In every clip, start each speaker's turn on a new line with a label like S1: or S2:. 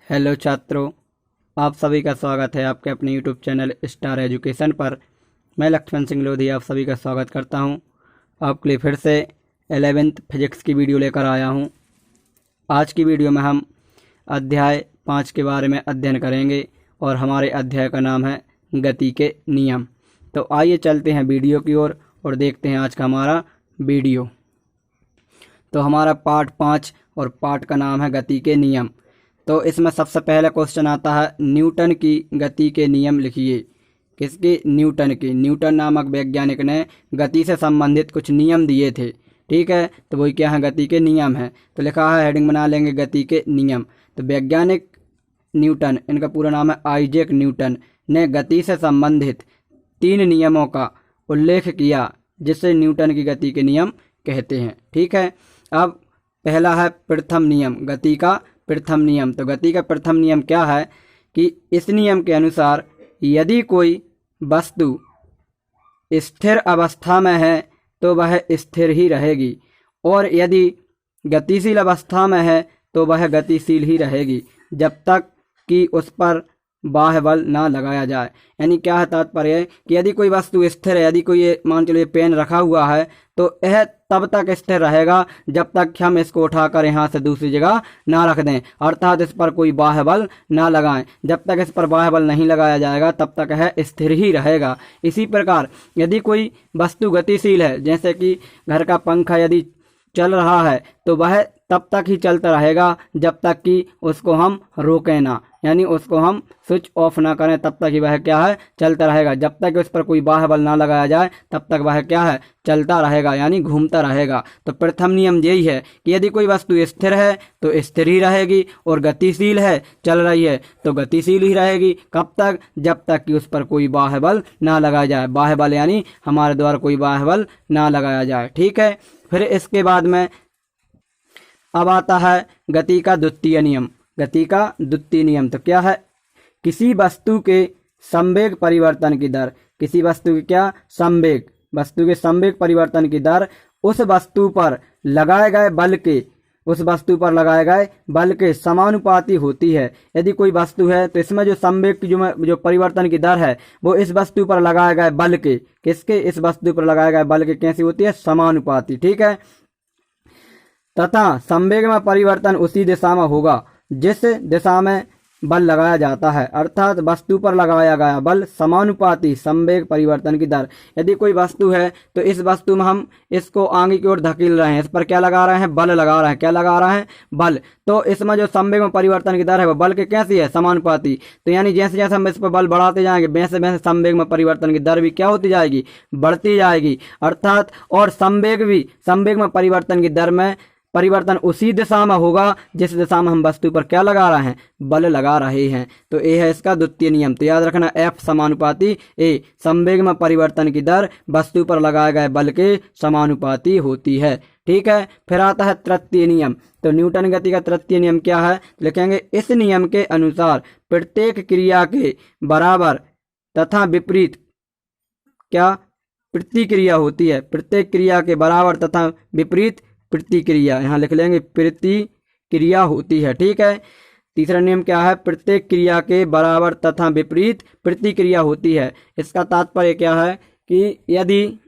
S1: Hello छात्रों, आप सभी का स्वागत है आपके अपने यूट्यूब चैनल स्टार एजुकेशन पर। मैं लक्ष्मण सिंह लोधी आप सभी का स्वागत करता हूं। आपके लिए फिर से 11th फिजिक्स की वीडियो लेकर आया हूं। आज की वीडियो में हम अध्याय 5 के बारे में अध्ययन करेंगे और हमारे अध्याय का नाम है गति के नियम। तो आइए चलते हैं वीडियो की ओर और देखते हैं आज का हमारा वीडियो। तो हमारा पार्ट 5 और पार्ट का नाम है गति के नियम। तो इसमें सबसे पहला क्वेश्चन आता है, न्यूटन की गति के नियम लिखिए। किसके? न्यूटन के। न्यूटन नामक वैज्ञानिक ने गति से संबंधित कुछ नियम दिए थे। ठीक है, तो वही क्या है? गति के नियम है। तो लिखा है, हेडिंग बना लेंगे गति के नियम। तो वैज्ञानिक न्यूटन, इनका पूरा नाम है आइजैक न्यूटन, ने गति से संबंधित 3 नियमों का उल्लेख किया जिसे न्यूटन की गति के नियम कहते हैं। ठीक है, अब पहला है प्रथम नियम, गति का प्रथम नियम। तो गति का प्रथम नियम क्या है कि इस नियम के अनुसार यदि कोई वस्तु स्थिर अवस्था में है तो वह स्थिर ही रहेगी, और यदि गतिशील अवस्था में है तो वह गतिशील ही रहेगी जब तक कि उस पर बाह्य बल ना लगाया जाए। यानी क्या है तात्पर्य कि यदि कोई वस्तु स्थिर है, यदि कोई ये मान चलो ये पेन रखा हुआ है तो यह तब तक स्थिर रहेगा जब तक कि हम इसको उठाकर यहाँ से दूसरी जगह ना रख दें, अर्थात इस पर कोई बाह्य बल ना लगाएं। जब तक इस पर बाह्य बल नहीं लगाया जाएगा तब तक यह स्थिर ही रहेगा। इसी प्रकार यदि कोई वस्तु गतिशील है, जैसे कि घर का पंखा यदि चल रहा है तो वह तब तक ही चलता रहेगा जब तक कि उसको हम रोकें ना, यानी उसको हम स्विच ऑफ ना करें, तब तक ही वह क्या है? चलता रहेगा। जब तक उस पर कोई बाह्य बल ना लगाया जाए तब तक वह क्या है? चलता रहेगा, यानी घूमता रहेगा। तो प्रथम नियम यही है कि यदि कोई वस्तु स्थिर है तो स्थिर ही रहेगी, और गतिशील है, चल रही है, तो गतिशील ही रहेगी। कब तक? जब तक कि उस पर कोई बाह्य बल ना लगाया जाए। बाह्य बल यानी हमारे द्वारा कोई बाह्य बल ना लगाया जाए। ठीक है, फिर इसके बाद में अब आता है गति का द्वितीय नियम। गति का द्वितीय नियम तो क्या है? किसी वस्तु के संवेग परिवर्तन की दर, किसी वस्तु की क्या? संवेग, वस्तु के संवेग परिवर्तन की दर उस वस्तु पर लगाए गए बल के, उस वस्तु पर लगाए गए बल के समानुपाती होती है। यदि कोई वस्तु है तो इसमें जो संवेग की जो परिवर्तन की दर है वो इस वस्तु पर लगाए गए बल के, किसके? इस वस्तु पर लगाए गए बल के कैसी होती है? समानुपाती। ठीक है, तथा संवेग में परिवर्तन उसी दिशा में होगा जिस दिशा में बल लगाया जाता है, अर्थात वस्तु पर लगाया गया बल समानुपाती संवेग परिवर्तन की दर। यदि कोई वस्तु है तो इस वस्तु में हम इसको आगे की ओर धकेल रहे हैं, इस पर क्या लगा रहे हैं? बल लगा रहे हैं। क्या लगा रहे हैं? बल। तो इसमें जो संवेग में परिवर्तन की दर है वो बल के कैसी है? समानुपाती। तो यानी जैसे जैसे हम इस पर बल बढ़ाते जाएंगे वैसे वैसे संवेग में परिवर्तन की दर भी क्या होती जाएगी? बढ़ती जाएगी। अर्थात और संवेग भी, संवेग में परिवर्तन की दर में परिवर्तन उसी दिशा में होगा जिस दिशा में हम वस्तु पर क्या लगा रहे हैं? बल लगा रहे हैं। तो ये है इसका द्वितीय नियम। तो याद रखना, F समानुपाती A, संवेग में परिवर्तन की दर वस्तु पर लगाए गए बल के समानुपाती होती है। ठीक है, फिर आता है तृतीय नियम। तो न्यूटन गति का तृतीय नियम क्या है? लिखेंगे, इस नियम के अनुसार प्रत्येक क्रिया के बराबर तथा विपरीत क्या प्रतिक्रिया होती है? प्रत्येक क्रिया के बराबर तथा विपरीत प्रतिक्रिया, यहाँ लिख लेंगे प्रतिक्रिया होती है। ठीक है, तीसरा नियम क्या है? प्रत्येक क्रिया के बराबर तथा विपरीत प्रतिक्रिया होती है। इसका तात्पर्य क्या है कि यदि,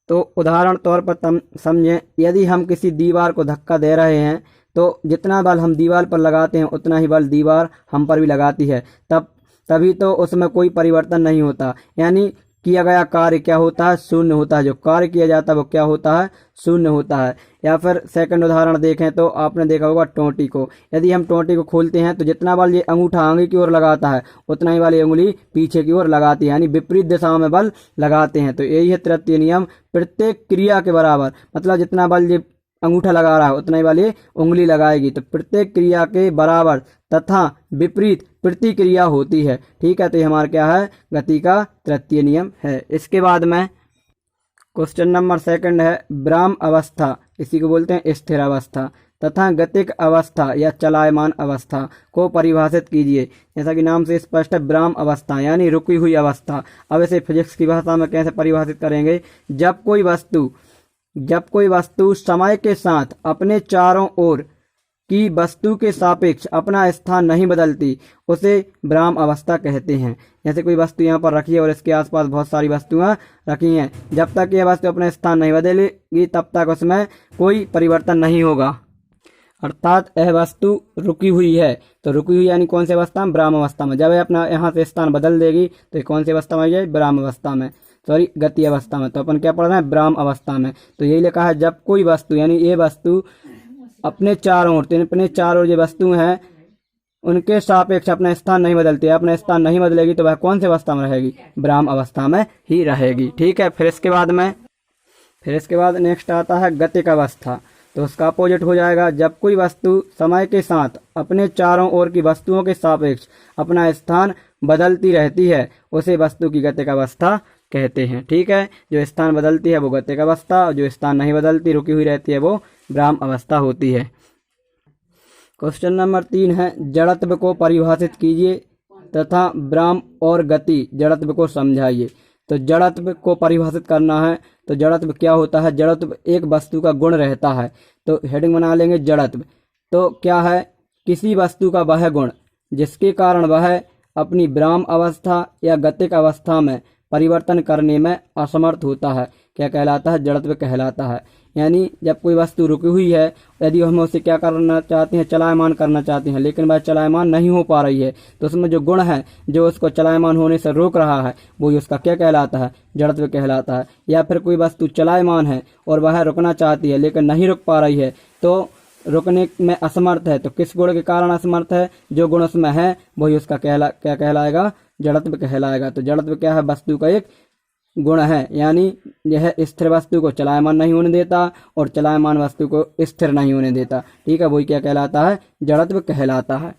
S1: तो उदाहरण तौर पर समझें, यदि हम किसी दीवार को धक्का दे रहे हैं तो जितना बल हम दीवार पर लगाते हैं उतना ही बल दीवार हम पर भी लगाती है, तभी तो उसमें कोई परिवर्तन नहीं होता, यानी किया गया कार्य क्या होता है? शून्य होता है। जो कार्य किया जाता है वो क्या होता है? शून्य होता है। या फिर सेकंड उदाहरण देखें तो आपने देखा होगा टोंटी को, यदि हम टोंटी को खोलते हैं तो जितना बल ये अंगूठा आगे की ओर लगाता है उतना ही बल ये उंगली पीछे की ओर लगाती है, यानी विपरीत दिशाओं में बल लगाते हैं। तो यही है तृतीय नियम, प्रत्येक क्रिया के बराबर, मतलब जितना बल ये अंगूठा लगा रहा है उतना ही बल ये उंगली लगाएगी। तो प्रत्येक क्रिया के बराबर तथा विपरीत प्रतिक्रिया होती है। ठीक है, तो ये हमारा क्या है? गति का तृतीय नियम है। इसके बाद में क्वेश्चन नंबर सेकंड है, विराम अवस्था, इसी को बोलते हैं स्थिर अवस्था, तथा गतिक अवस्था या चलायमान अवस्था को परिभाषित कीजिए। जैसा कि नाम से स्पष्ट है, विराम अवस्था यानी रुकी हुई अवस्था। अब इसे फिजिक्स की भाषा में कैसे परिभाषित करेंगे? जब कोई वस्तु समय के साथ अपने चारों ओर की वस्तु के सापेक्ष अपना स्थान नहीं बदलती उसे विराम अवस्था कहते हैं। जैसे कोई वस्तु यहाँ पर रखी है और इसके आसपास बहुत सारी वस्तुएं रखी हैं, जब तक यह वस्तु अपना स्थान नहीं बदलेगी तब तक उसमें कोई परिवर्तन नहीं होगा। अर्थात यह वस्तु रुकी हुई है, तो रुकी हुई यानी कौन सी अवस्था में? विराम अवस्था में। जब यह अपना यहाँ से स्थान बदल देगी तो कौन सी अवस्था में आ जाए? विराम अवस्था में, सॉरी गति अवस्था में। तो अपन क्या पढ़ रहे हैं? विराम अवस्था में। तो यही लिखा है, जब कोई वस्तु यानी ये वस्तु अपने चारों ओर, अपने चारों जो वस्तु हैं उनके सापेक्ष अपना स्थान नहीं बदलती है, अपना स्थान नहीं बदलेगी तो वह कौन सी अवस्था में रहेगी? विराम अवस्था में ही रहेगी। ठीक है। फिर इसके बाद नेक्स्ट आता है गतिक अवस्था। तो उसका अपोजिट हो जाएगा, जब कोई वस्तु समय के साथ अपने चारों ओर की वस्तुओं के सापेक्ष अपना स्थान बदलती रहती है उसे वस्तु की गतिक अवस्था कहते हैं। ठीक है। जो स्थान बदलती है वो गतिक अवस्था, और जो स्थान नहीं बदलती रुकी हुई रहती है वो विराम अवस्था होती है। क्वेश्चन नंबर 3 है, जड़त्व को परिभाषित कीजिए तथा विराम और गति जड़त्व को समझाइए। तो जड़त्व को परिभाषित करना है, तो जड़त्व क्या होता है? जड़त्व एक वस्तु का गुण रहता है। तो हेडिंग बना लेंगे जड़त्व। तो क्या है? किसी वस्तु का वह गुण जिसके कारण वह अपनी विराम अवस्था या गतिक अवस्था में परिवर्तन करने में असमर्थ होता है, क्या कहलाता है? जड़त्व कहलाता है। यानी जब कोई वस्तु रुकी हुई है, यदि हम उसे क्या करना चाहते हैं? चलायमान करना चाहते हैं, लेकिन वह चलायमान नहीं हो पा रही है, तो उसमें जो गुण है जो उसको चलायमान होने से रोक रहा है वो उसका क्या कहलाता है? जड़त्व कहलाता है। या फिर कोई वस्तु चलायमान है और वह रुकना चाहती है लेकिन नहीं रुक पा रही है, तो रुकने में असमर्थ है, तो किस गुण के कारण असमर्थ है? जो गुण उसमें है वही उसका क्या कहलाएगा? जड़त्व कहलाएगा। तो जड़त्व क्या है? वस्तु का एक गुण है, यानी यह स्थिर वस्तु को चलायमान नहीं होने देता और चलायमान वस्तु को स्थिर नहीं होने देता। ठीक है। वही क्या कहलाता है? जड़त्व कहलाता है।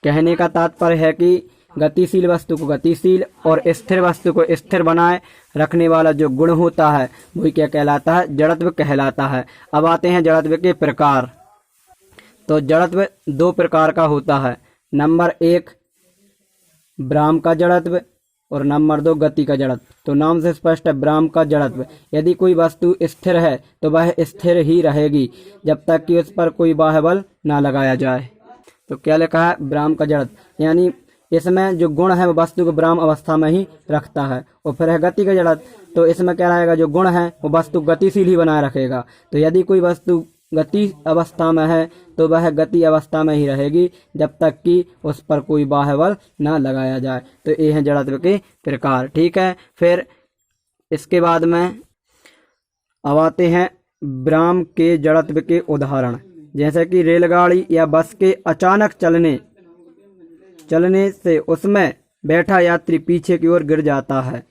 S1: कहने का तात्पर्य है कि गतिशील वस्तु को गतिशील और स्थिर वस्तु को स्थिर बनाए रखने वाला जो गुण होता है वही क्या कहलाता है? जड़त्व कहलाता है। अब आते हैं जड़त्व के प्रकार। तो जड़त्व 2 प्रकार का होता है। नंबर 1 विराम का जड़त्व और नंबर 2 गति का जड़त्व। तो नाम से स्पष्ट है, विराम का जड़त्व। यदि कोई वस्तु स्थिर है तो वह स्थिर ही रहेगी जब तक कि उस पर कोई बाह्य बल ना लगाया जाए। तो क्या लिखा है? विराम का जड़त्व, यानी इसमें जो गुण है वो वस्तु को विराम अवस्था में ही रखता है। और फिर है गति का जड़त्व, तो इसमें क्या रहेगा? जो गुण है वो वस्तु गतिशील ही बनाए रखेगा। तो यदि कोई वस्तु गति अवस्था में है तो वह गति अवस्था में ही रहेगी जब तक कि उस पर कोई बाह्य बल न लगाया जाए। तो ये है जड़त्व के प्रकार। ठीक है। फिर इसके बाद में अब आते हैं विराम के जड़त्व के उदाहरण। जैसे कि रेलगाड़ी या बस के अचानक चलने से उसमें बैठा यात्री पीछे की ओर गिर जाता है।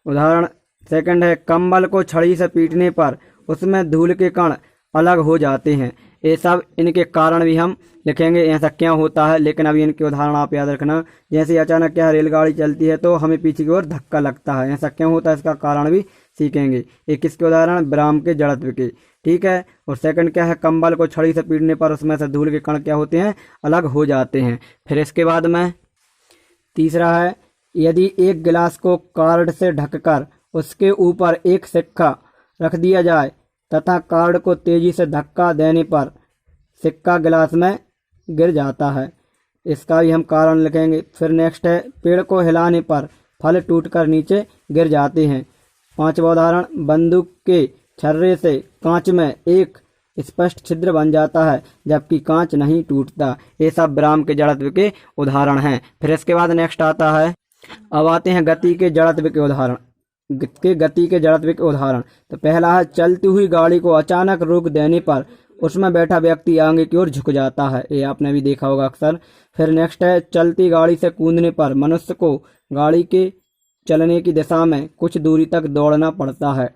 S1: उदाहरण सेकंड है, कंबल को छड़ी से पीटने पर उसमें धूल के कण अलग हो जाते हैं। ये सब इनके कारण भी हम लिखेंगे, ऐसा क्या होता है, लेकिन अभी इनके उदाहरण आप याद रखना। जैसे अचानक क्या रेलगाड़ी चलती है तो हमें पीछे की ओर धक्का लगता है, ऐसा क्यों होता है, इसका कारण भी सीखेंगे। एक किसके उदाहरण? विराम के जड़त्व के। ठीक है। और सेकंड क्या है? कंबल को छड़ी से पीटने पर उसमें से धूल के कण क्या होते हैं? अलग हो जाते हैं। फिर इसके बाद में तीसरा है, यदि एक गिलास को कार्ड से ढककर उसके ऊपर एक सिक्का रख दिया जाए तथा कार्ड को तेजी से धक्का देने पर सिक्का गिलास में गिर जाता है, इसका भी हम कारण लिखेंगे। फिर नेक्स्ट है, पेड़ को हिलाने पर फल टूटकर नीचे गिर जाते हैं। 5वां उदाहरण, बंदूक के छर्रे से कांच में एक स्पष्ट छिद्र बन जाता है जबकि कांच नहीं टूटता। ये सब विराम के जड़त्व के उदाहरण हैं। फिर इसके बाद नेक्स्ट आता है, अब आते हैं गति के जड़त्व के उदाहरण। गति के जड़त्व के उदाहरण। तो पहला है, चलती हुई गाड़ी को अचानक रोक देने पर उसमें बैठा व्यक्ति आगे की ओर झुक जाता है, ये आपने भी देखा होगा अक्सर। फिर नेक्स्ट है, चलती गाड़ी से कूदने पर मनुष्य को गाड़ी के चलने की दिशा में कुछ दूरी तक दौड़ना पड़ता है।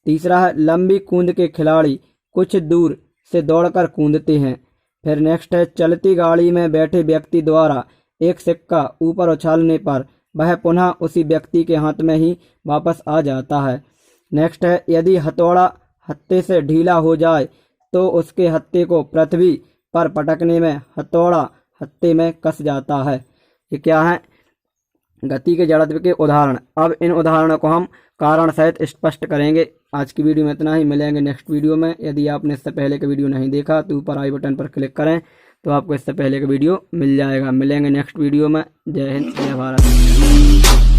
S1: तीसरा है, लंबी कूद के खिलाड़ी कुछ दूर से दौड़कर कूदते हैं। फिर नेक्स्ट है, चलती गाड़ी में बैठे व्यक्ति द्वारा एक सिक्का ऊपर उछालने पर वह पुनः उसी व्यक्ति के हाथ में ही वापस आ जाता है। नेक्स्ट है, यदि हथौड़ा हत्थे से ढीला हो जाए तो उसके हत्थे को पृथ्वी पर पटकने में हथौड़ा हत्थे में कस जाता है। ये क्या है? गति के जड़त्व के उदाहरण। अब इन उदाहरणों को हम कारण सहित स्पष्ट करेंगे। आज की वीडियो में इतना ही, मिलेंगे नेक्स्ट वीडियो में। यदि आपने इससे पहले का वीडियो नहीं देखा तो ऊपर आई बटन पर क्लिक करें तो आपको इससे पहले का वीडियो मिल जाएगा। मिलेंगे नेक्स्ट वीडियो में। जय हिंद, जय भारत।